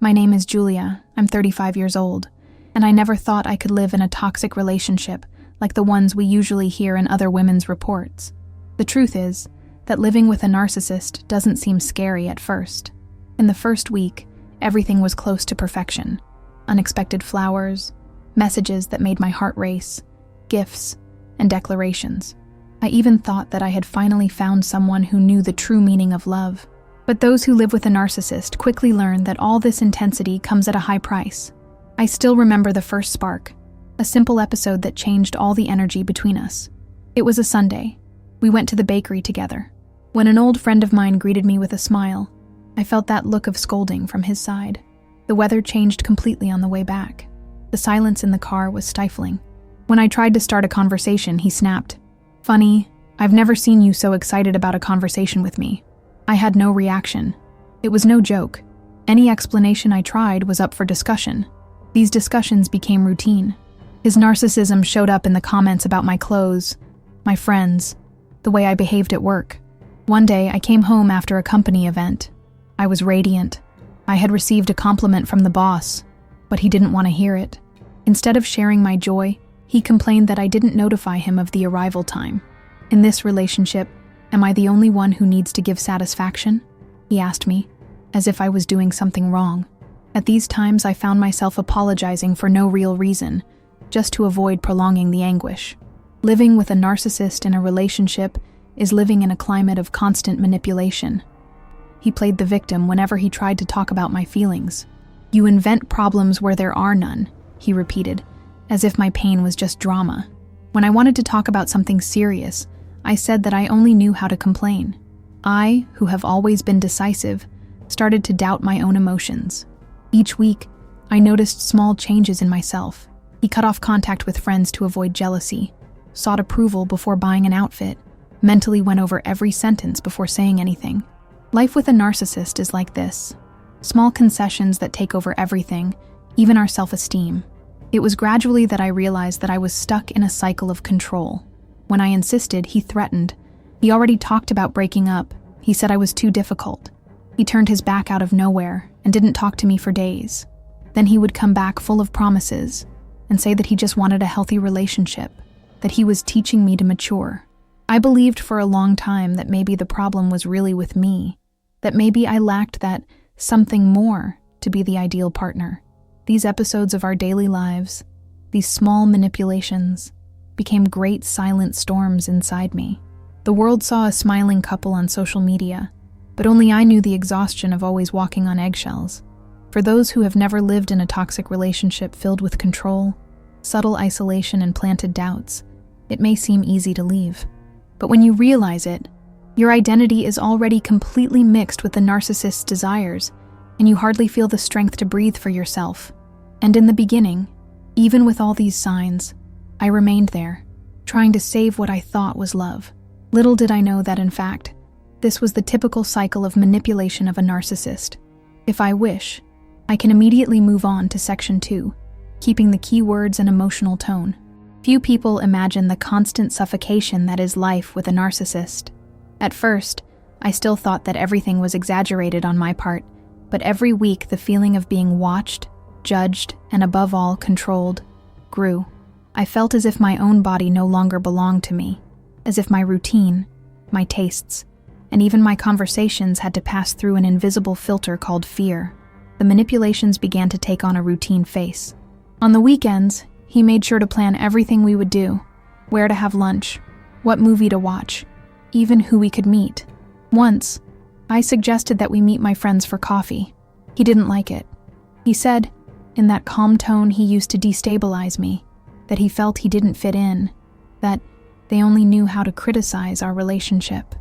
My name is Julia. I'm 35 years old, and I never thought I could live in a toxic relationship like the ones we usually hear in other women's reports. The truth is that living with a narcissist doesn't seem scary at first. In the first week, everything was close to perfection. Unexpected flowers, messages that made my heart race, gifts, and declarations. I even thought that I had finally found someone who knew the true meaning of love. But those who live with a narcissist quickly learn that all this intensity comes at a high price. I still remember the first spark, a simple episode that changed all the energy between us. It was a Sunday. We went to the bakery together. When an old friend of mine greeted me with a smile, I felt that look of scolding from his side. The weather changed completely on the way back. The silence in the car was stifling. When I tried to start a conversation, he snapped, "Funny, I've never seen you so excited about a conversation with me." I had no reaction. It was no joke. Any explanation I tried was up for discussion. These discussions became routine. His narcissism showed up in the comments about my clothes, my friends, the way I behaved at work. One day, I came home after a company event. I was radiant. I had received a compliment from the boss, but he didn't want to hear it. Instead of sharing my joy, he complained that I didn't notify him of the arrival time. In this relationship, am I the only one who needs to give satisfaction? He asked me, as if I was doing something wrong. At these times, I found myself apologizing for no real reason, just to avoid prolonging the anguish. Living with a narcissist in a relationship is living in a climate of constant manipulation. He played the victim whenever he tried to talk about my feelings. "You invent problems where there are none," he repeated, as if my pain was just drama. When I wanted to talk about something serious, I said that I only knew how to complain. I, who have always been decisive, started to doubt my own emotions. Each week, I noticed small changes in myself. He cut off contact with friends to avoid jealousy, sought approval before buying an outfit, mentally went over every sentence before saying anything. Life with a narcissist is like this. Small concessions that take over everything, even our self-esteem. It was gradually that I realized that I was stuck in a cycle of control. When I insisted, he threatened. He already talked about breaking up. He said I was too difficult. He turned his back out of nowhere and didn't talk to me for days. Then he would come back full of promises and say that he just wanted a healthy relationship, that he was teaching me to mature. I believed for a long time that maybe the problem was really with me, that maybe I lacked that something more to be the ideal partner. These episodes of our daily lives, these small manipulations, became great silent storms inside me. The world saw a smiling couple on social media, but only I knew the exhaustion of always walking on eggshells. For those who have never lived in a toxic relationship filled with control, subtle isolation, and planted doubts, it may seem easy to leave. But when you realize it, your identity is already completely mixed with the narcissist's desires, and you hardly feel the strength to breathe for yourself. And in the beginning, even with all these signs, I remained there, trying to save what I thought was love. Little did I know that, in fact, this was the typical cycle of manipulation of a narcissist. If I wish, I can immediately move on to section 2, keeping the keywords and emotional tone. Few people imagine the constant suffocation that is life with a narcissist. At first, I still thought that everything was exaggerated on my part, but every week the feeling of being watched, judged, and above all, controlled, grew. I felt as if my own body no longer belonged to me, as if my routine, my tastes, and even my conversations had to pass through an invisible filter called fear. The manipulations began to take on a routine face. On the weekends, he made sure to plan everything we would do, where to have lunch, what movie to watch, even who we could meet. Once, I suggested that we meet my friends for coffee. He didn't like it. He said, in that calm tone he used to destabilize me, that he felt he didn't fit in, that they only knew how to criticize our relationship.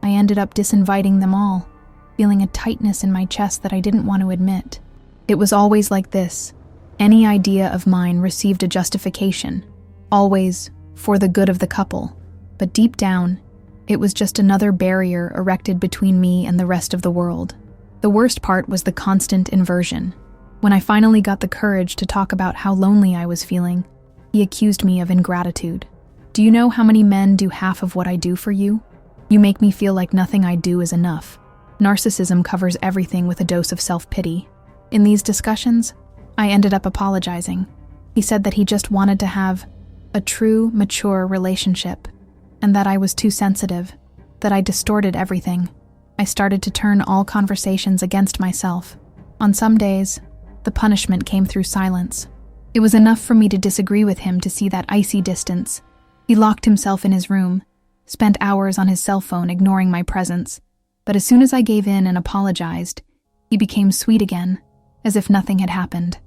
I ended up disinviting them all, feeling a tightness in my chest that I didn't want to admit. It was always like this. Any idea of mine received a justification, always for the good of the couple, but deep down, it was just another barrier erected between me and the rest of the world. The worst part was the constant inversion. When I finally got the courage to talk about how lonely I was feeling, he accused me of ingratitude. "Do you know how many men do half of what I do for you? You make me feel like nothing I do is enough." Narcissism covers everything with a dose of self-pity. In these discussions, I ended up apologizing. He said that he just wanted to have a true, mature relationship, and that I was too sensitive, that I distorted everything. I started to turn all conversations against myself. On some days, the punishment came through silence. It was enough for me to disagree with him to see that icy distance. He locked himself in his room, spent hours on his cell phone ignoring my presence. But as soon as I gave in and apologized, he became sweet again, as if nothing had happened.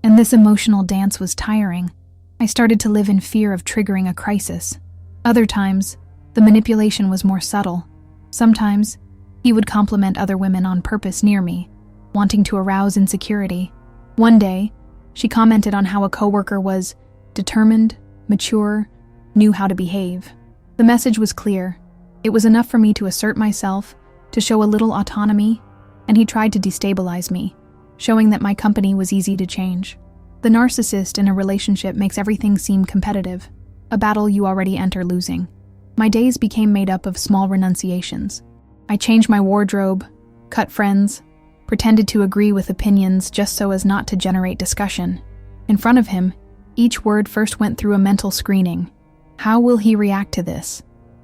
And this emotional dance was tiring. I started to live in fear of triggering a crisis. Other times, the manipulation was more subtle. Sometimes, he would compliment other women on purpose near me, wanting to arouse insecurity. One day, she commented on how a coworker was determined, mature, knew how to behave. The message was clear. It was enough for me to assert myself, to show a little autonomy, and he tried to destabilize me, showing that my company was easy to change. The narcissist in a relationship makes everything seem competitive, a battle you already enter losing. My days became made up of small renunciations. I changed my wardrobe, cut friends, pretended to agree with opinions just so as not to generate discussion. In front of him, each word first went through a mental screening. How will he react to this?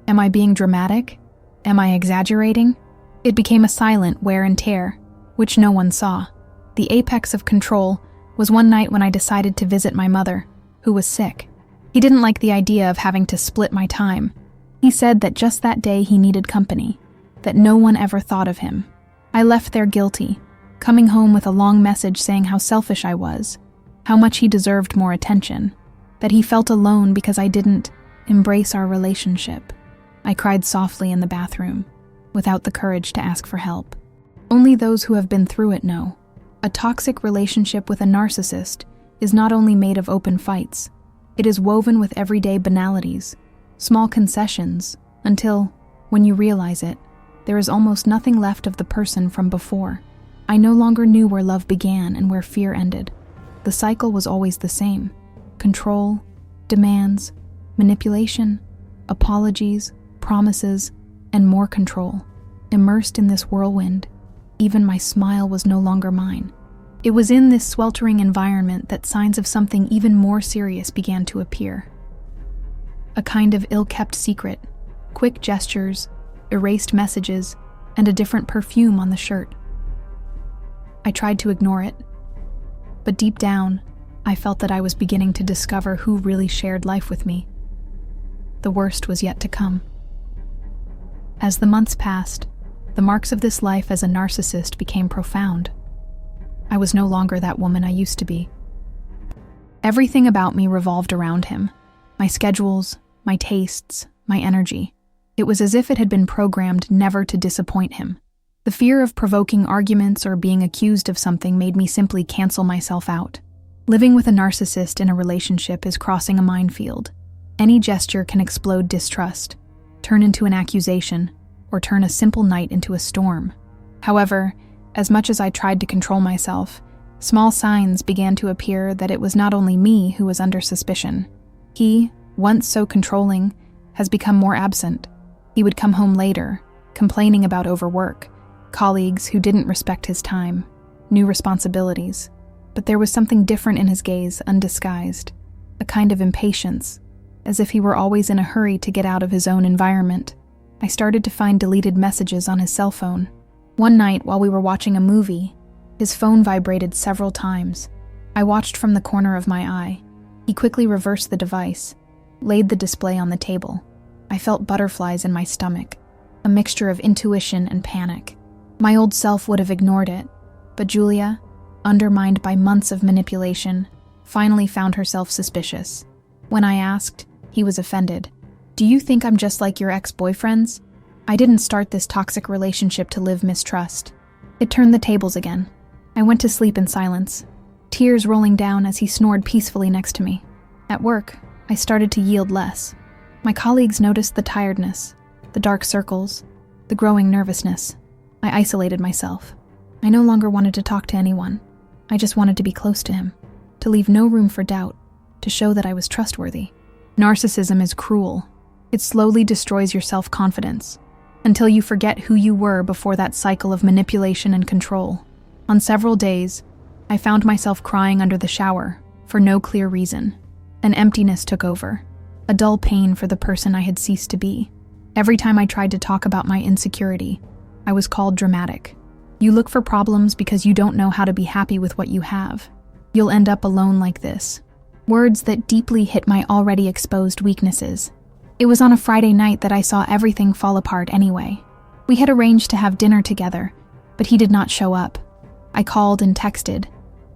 Am I being dramatic? Am I exaggerating? It became a silent wear and tear, which no one saw. The apex of control was one night when I decided to visit my mother, who was sick. He didn't like the idea of having to split my time. He said that just that day he needed company, that no one ever thought of him. I left there guilty, coming home with a long message saying how selfish I was, how much he deserved more attention, that he felt alone because I didn't embrace our relationship. I cried softly in the bathroom, without the courage to ask for help. Only those who have been through it know. A toxic relationship with a narcissist is not only made of open fights, it is woven with everyday banalities, small concessions, until, when you realize it, there is almost nothing left of the person from before. I no longer knew where love began and where fear ended. The cycle was always the same. Control, demands, manipulation, apologies, promises, and more control. Immersed in this whirlwind, even my smile was no longer mine. It was in this sweltering environment that signs of something even more serious began to appear. A kind of ill-kept secret, quick gestures, erased messages, and a different perfume on the shirt. I tried to ignore it, but deep down, I felt that I was beginning to discover who really shared life with me. The worst was yet to come. As the months passed, the marks of this life as a narcissist became profound. I was no longer that woman I used to be. Everything about me revolved around him. My schedules, my tastes, my energy. It was as if it had been programmed never to disappoint him. The fear of provoking arguments or being accused of something made me simply cancel myself out. Living with a narcissist in a relationship is crossing a minefield. Any gesture can explode distrust, turn into an accusation, or turn a simple night into a storm. However, as much as I tried to control myself, small signs began to appear that it was not only me who was under suspicion. He, once so controlling, has become more absent. He would come home later, complaining about overwork, colleagues who didn't respect his time, new responsibilities. But there was something different in his gaze, undisguised, a kind of impatience, as if he were always in a hurry to get out of his own environment. I started to find deleted messages on his cell phone. One night, while we were watching a movie, his phone vibrated several times. I watched from the corner of my eye. He quickly reversed the device, laid the display on the table. I felt butterflies in my stomach, a mixture of intuition and panic. My old self would have ignored it, but Julia, undermined by months of manipulation, finally found herself suspicious. When I asked, he was offended. "Do you think I'm just like your ex-boyfriends? I didn't start this toxic relationship to live mistrust." It turned the tables again. I went to sleep in silence, tears rolling down as he snored peacefully next to me. At work, I started to yield less. My colleagues noticed the tiredness, the dark circles, the growing nervousness. I isolated myself. I no longer wanted to talk to anyone. I just wanted to be close to him, to leave no room for doubt, to show that I was trustworthy. Narcissism is cruel. It slowly destroys your self-confidence, until you forget who you were before that cycle of manipulation and control. On several days, I found myself crying under the shower, for no clear reason. An emptiness took over, a dull pain for the person I had ceased to be. Every time I tried to talk about my insecurity, I was called dramatic. You look for problems because you don't know how to be happy with what you have. You'll end up alone like this. Words that deeply hit my already exposed weaknesses. It was on a Friday night that I saw everything fall apart anyway. We had arranged to have dinner together, but he did not show up. I called and texted,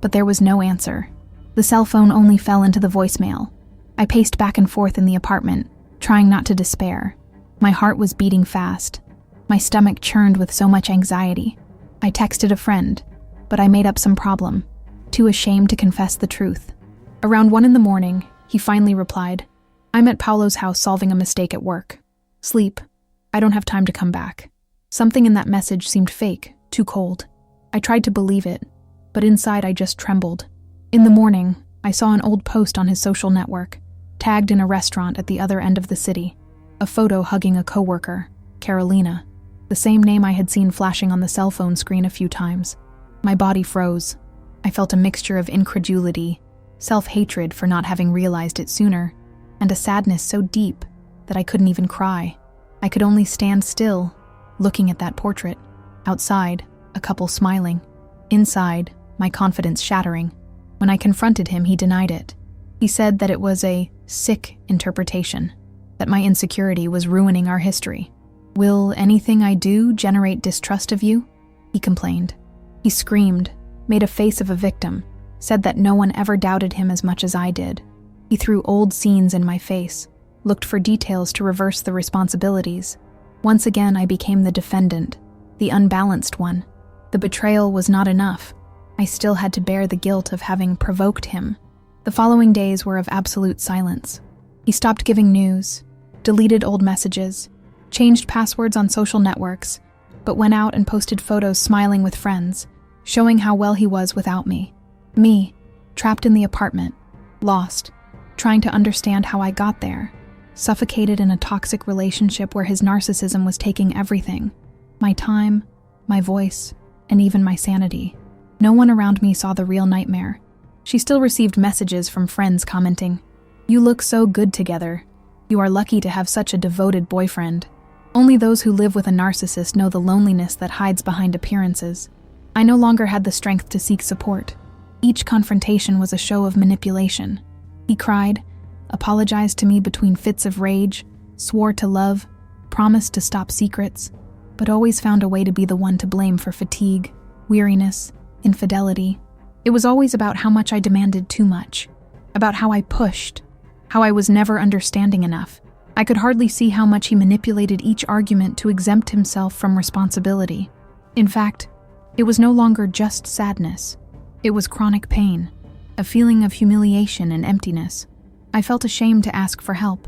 but there was no answer. The cell phone only fell into the voicemail. I paced back and forth in the apartment, trying not to despair. My heart was beating fast. My stomach churned with so much anxiety. I texted a friend, but I made up some problem, too ashamed to confess the truth. Around 1 a.m, he finally replied, "I'm at Paolo's house solving a mistake at work. Sleep. I don't have time to come back." Something in that message seemed fake, too cold. I tried to believe it, but inside I just trembled. In the morning, I saw an old post on his social network, tagged in a restaurant at the other end of the city. A photo hugging a coworker, Carolina, the same name I had seen flashing on the cell phone screen a few times. My body froze. I felt a mixture of incredulity, self-hatred for not having realized it sooner, and a sadness so deep that I couldn't even cry. I could only stand still, looking at that portrait. Outside, a couple smiling. Inside, my confidence shattering. When I confronted him, he denied it. He said that it was a sick interpretation, that my insecurity was ruining our history. "Will anything I do generate distrust of you?" he complained. He screamed, made a face of a victim, said that no one ever doubted him as much as I did. He threw old scenes in my face, looked for details to reverse the responsibilities. Once again, I became the defendant, the unbalanced one. The betrayal was not enough. I still had to bear the guilt of having provoked him. The following days were of absolute silence. He stopped giving news, deleted old messages, changed passwords on social networks, but went out and posted photos smiling with friends, showing how well he was without me. Me, trapped in the apartment, lost, trying to understand how I got there, suffocated in a toxic relationship where his narcissism was taking everything, my time, my voice, and even my sanity. No one around me saw the real nightmare. She still received messages from friends commenting, "You look so good together. You are lucky to have such a devoted boyfriend." Only those who live with a narcissist know the loneliness that hides behind appearances. I no longer had the strength to seek support. Each confrontation was a show of manipulation. He cried, apologized to me between fits of rage, swore to love, promised to stop secrets, but always found a way to be the one to blame for fatigue, weariness, infidelity. It was always about how much I demanded too much, about how I pushed, how I was never understanding enough. I could hardly see how much he manipulated each argument to exempt himself from responsibility. In fact, it was no longer just sadness. It was chronic pain, a feeling of humiliation and emptiness. I felt ashamed to ask for help,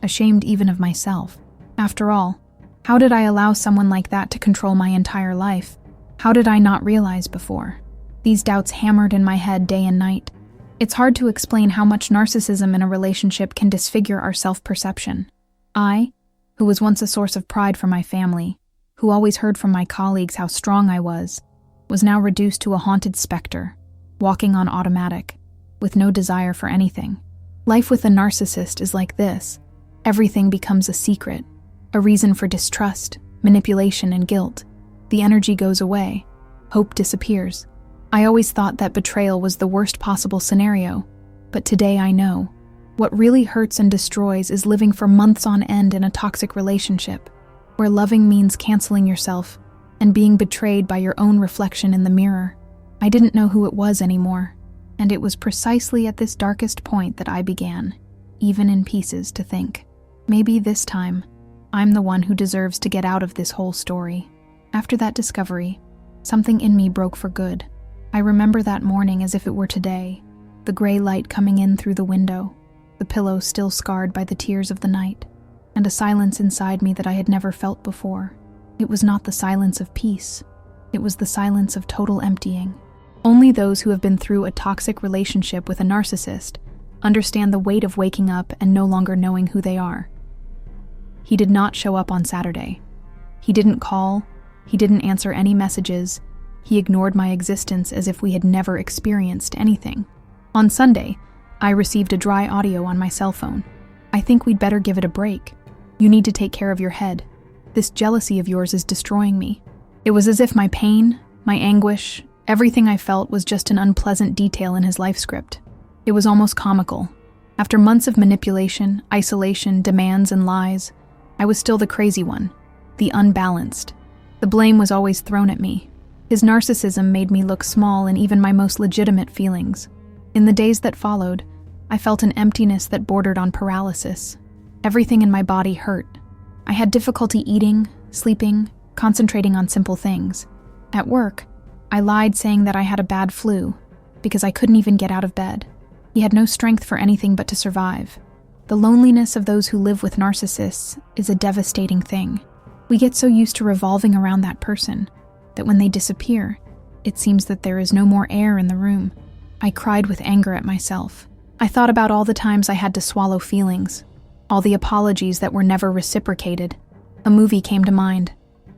ashamed even of myself. After all, how did I allow someone like that to control my entire life? How did I not realize before? These doubts hammered in my head day and night. It's hard to explain how much narcissism in a relationship can disfigure our self-perception. I, who was once a source of pride for my family, who always heard from my colleagues how strong I was now reduced to a haunted specter, walking on automatic, with no desire for anything. Life with a narcissist is like this. Everything becomes a secret, a reason for distrust, manipulation, and guilt. The energy goes away. Hope disappears. I always thought that betrayal was the worst possible scenario, but today I know. What really hurts and destroys is living for months on end in a toxic relationship, where loving means canceling yourself and being betrayed by your own reflection in the mirror. I didn't know who it was anymore, and it was precisely at this darkest point that I began, even in pieces, to think, maybe this time, I'm the one who deserves to get out of this whole story. After that discovery, something in me broke for good. I remember that morning as if it were today, the gray light coming in through the window, the pillow still scarred by the tears of the night, and a silence inside me that I had never felt before. It was not the silence of peace. It was the silence of total emptying. Only those who have been through a toxic relationship with a narcissist understand the weight of waking up and no longer knowing who they are. He did not show up on Saturday. He didn't call. He didn't answer any messages. He ignored my existence as if we had never experienced anything. On Sunday, I received a dry audio on my cell phone. "I think we'd better give it a break. You need to take care of your head. This jealousy of yours is destroying me." It was as if my pain, my anguish, everything I felt was just an unpleasant detail in his life script. It was almost comical. After months of manipulation, isolation, demands, and lies, I was still the crazy one, the unbalanced. The blame was always thrown at me. His narcissism made me look small in even my most legitimate feelings. In the days that followed, I felt an emptiness that bordered on paralysis. Everything in my body hurt. I had difficulty eating, sleeping, concentrating on simple things. At work, I lied saying that I had a bad flu because I couldn't even get out of bed. He had no strength for anything but to survive. The loneliness of those who live with narcissists is a devastating thing. We get so used to revolving around that person that when they disappear, it seems that there is no more air in the room. I cried with anger at myself. I thought about all the times I had to swallow feelings, all the apologies that were never reciprocated. A movie came to mind.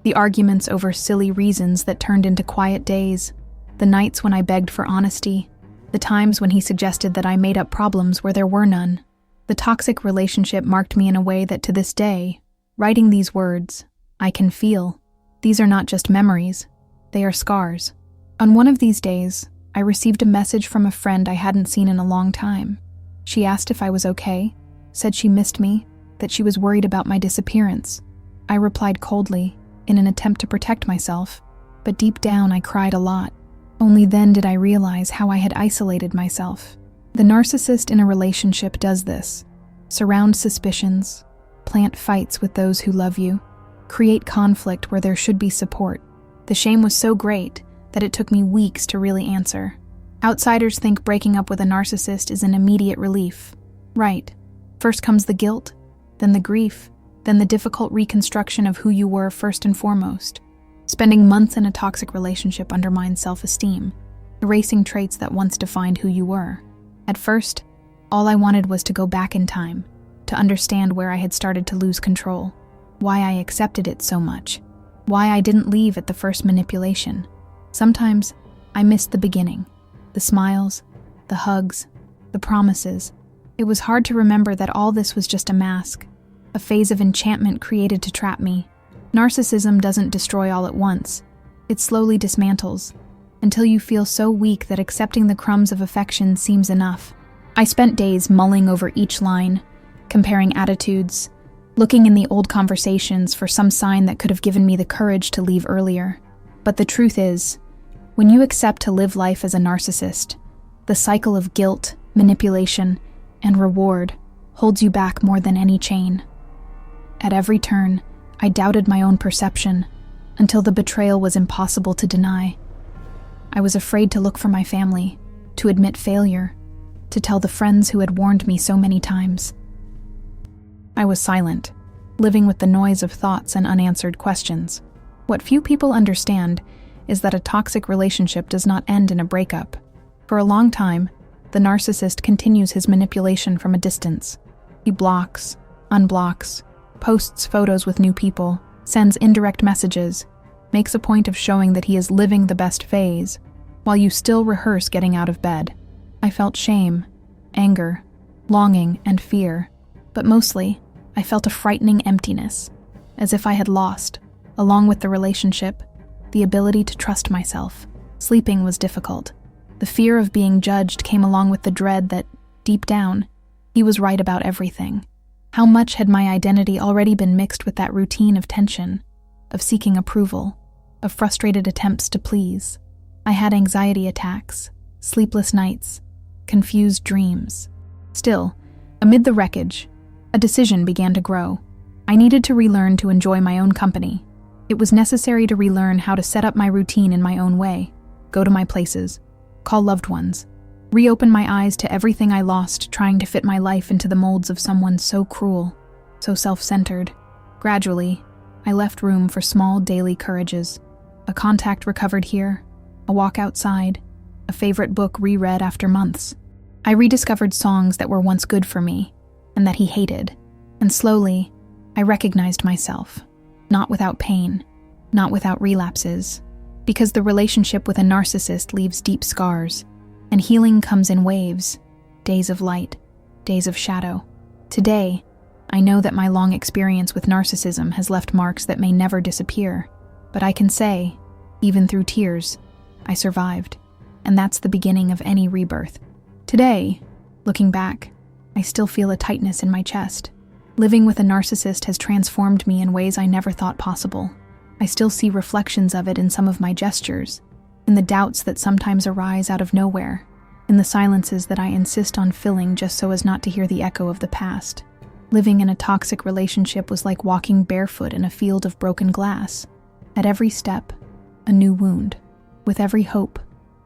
The arguments over silly reasons that turned into quiet days, the nights when I begged for honesty, the times when he suggested that I made up problems where there were none. The toxic relationship marked me in a way that to this day, writing these words, I can feel. These are not just memories, they are scars. On one of these days, I received a message from a friend I hadn't seen in a long time. She asked if I was okay, said she missed me, that she was worried about my disappearance. I replied coldly, in an attempt to protect myself, but deep down I cried a lot. Only then did I realize how I had isolated myself. The narcissist in a relationship does this: surround suspicions, plant fights with those who love you, create conflict where there should be support. The shame was so great that it took me weeks to really answer. Outsiders think breaking up with a narcissist is an immediate relief. Right. First comes the guilt, then the grief, then the difficult reconstruction of who you were first and foremost. Spending months in a toxic relationship undermines self-esteem, erasing traits that once defined who you were. At first, all I wanted was to go back in time, to understand where I had started to lose control, why I accepted it so much, why I didn't leave at the first manipulation. Sometimes, I missed the beginning, the smiles, the hugs, the promises. It was hard to remember that all this was just a mask, a phase of enchantment created to trap me. Narcissism doesn't destroy all at once. It slowly dismantles, until you feel so weak that accepting the crumbs of affection seems enough. I spent days mulling over each line, comparing attitudes, looking in the old conversations for some sign that could have given me the courage to leave earlier. But the truth is, when you accept to live life as a narcissist, the cycle of guilt, manipulation, and reward holds you back more than any chain. At every turn, I doubted my own perception, until the betrayal was impossible to deny. I was afraid to look for my family, to admit failure, to tell the friends who had warned me so many times. I was silent, living with the noise of thoughts and unanswered questions. What few people understand is that a toxic relationship does not end in a breakup. For a long time, the narcissist continues his manipulation from a distance. He blocks, unblocks, posts photos with new people, sends indirect messages, makes a point of showing that he is living the best phase, while you still rehearse getting out of bed. I felt shame, anger, longing, and fear, but mostly, I felt a frightening emptiness, as if I had lost, along with the relationship, the ability to trust myself. Sleeping was difficult. The fear of being judged came along with the dread that, deep down, he was right about everything. How much had my identity already been mixed with that routine of tension, of seeking approval, of frustrated attempts to please? I had anxiety attacks, sleepless nights, confused dreams. Still, amid the wreckage, a decision began to grow. I needed to relearn to enjoy my own company. It was necessary to relearn how to set up my routine in my own way, go to my places, call loved ones, reopen my eyes to everything I lost trying to fit my life into the molds of someone so cruel, so self-centered. Gradually, I left room for small daily courages, a contact recovered here, a walk outside, a favorite book reread after months. I rediscovered songs that were once good for me, and that he hated, and slowly, I recognized myself, not without pain, not without relapses, Because the relationship with a narcissist leaves deep scars, and healing comes in waves, days of light, days of shadow. Today, I know that my long experience with narcissism has left marks that may never disappear, but I can say, even through tears, I survived, and that's the beginning of any rebirth. Today, looking back, I still feel a tightness in my chest. Living with a narcissist has transformed me in ways I never thought possible. I still see reflections of it in some of my gestures, in the doubts that sometimes arise out of nowhere, in the silences that I insist on filling just so as not to hear the echo of the past. Living in a toxic relationship was like walking barefoot in a field of broken glass. At every step, a new wound. With every hope,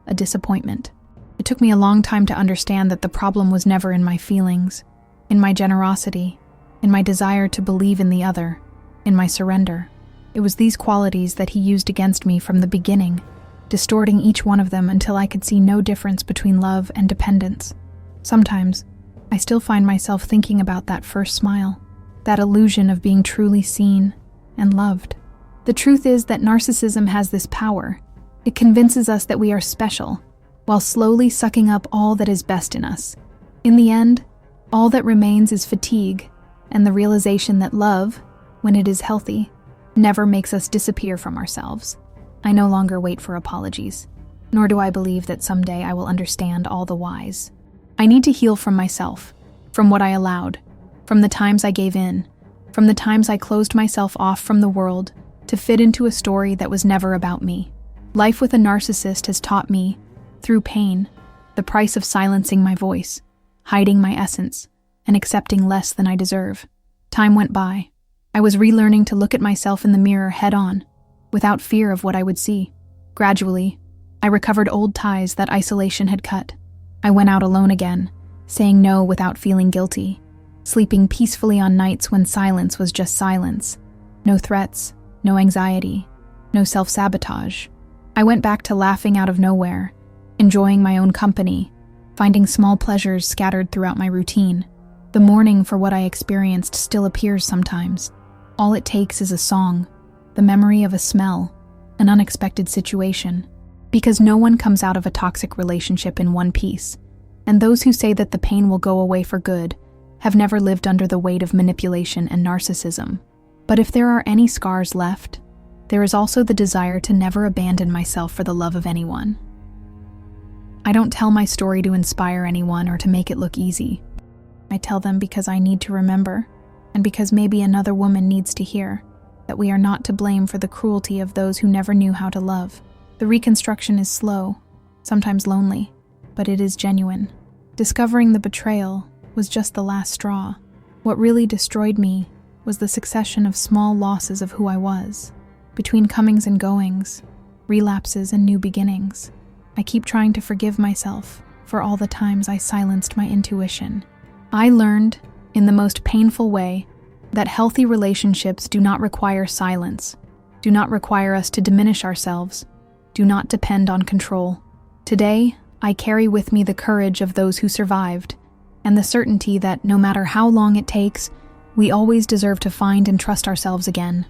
a disappointment. It took me a long time to understand that the problem was never in my feelings, in my generosity, in my desire to believe in the other, in my surrender. It was these qualities that he used against me from the beginning, distorting each one of them until I could see no difference between love and dependence. Sometimes, I still find myself thinking about that first smile, that illusion of being truly seen and loved. The truth is that narcissism has this power. It convinces us that we are special, while slowly sucking up all that is best in us. In the end, all that remains is fatigue, and the realization that love, when it is healthy, never makes us disappear from ourselves. I no longer wait for apologies, nor do I believe that someday I will understand all the whys. I need to heal from myself, from what I allowed, from the times I gave in, from the times I closed myself off from the world to fit into a story that was never about me. Life with a narcissist has taught me, through pain, the price of silencing my voice, hiding my essence, and accepting less than I deserve. Time went by. I was relearning to look at myself in the mirror head-on, without fear of what I would see. Gradually, I recovered old ties that isolation had cut. I went out alone again, saying no without feeling guilty, sleeping peacefully on nights when silence was just silence. No threats, no anxiety, no self-sabotage. I went back to laughing out of nowhere, enjoying my own company, finding small pleasures scattered throughout my routine. The mourning for what I experienced still appears sometimes. All it takes is a song, the memory of a smell, an unexpected situation. Because no one comes out of a toxic relationship in one piece, and those who say that the pain will go away for good have never lived under the weight of manipulation and narcissism. But if there are any scars left, there is also the desire to never abandon myself for the love of anyone. I don't tell my story to inspire anyone or to make it look easy. I tell them because I need to remember, and because maybe another woman needs to hear, that we are not to blame for the cruelty of those who never knew how to love. The reconstruction is slow, sometimes lonely, but it is genuine. Discovering the betrayal was just the last straw. What really destroyed me was the succession of small losses of who I was. Between comings and goings, relapses and new beginnings, I keep trying to forgive myself for all the times I silenced my intuition. I learned, in the most painful way, that healthy relationships do not require silence, do not require us to diminish ourselves, do not depend on control. Today, I carry with me the courage of those who survived, and the certainty that no matter how long it takes, we always deserve to find and trust ourselves again.